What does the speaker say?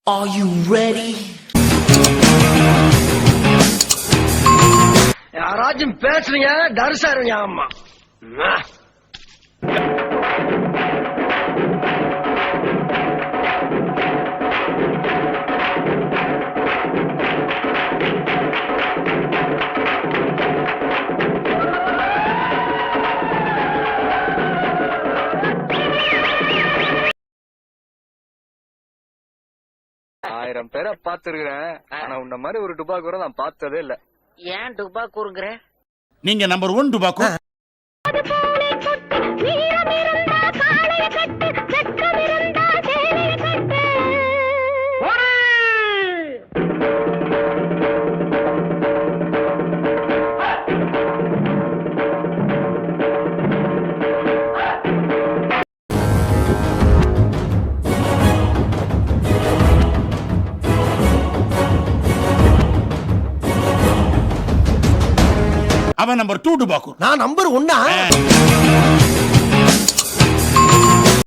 Are you ready? யாராச்சும் பேசுறீங்க தரிசாருங்க. ஆமா ஆயிரம் பேரை பாத்துருக்கிறேன். ஆனா உன்ன மாதிரி ஒரு டுபாக்கூரை நான் பார்த்ததே இல்ல. ஏன் டுபாக்கூருங்கிற? நீங்க நம்பர் 1 டுபாக்கூ. அவன் நம்பர் 2 டுபாக்கூ. நான் நம்பர் 1.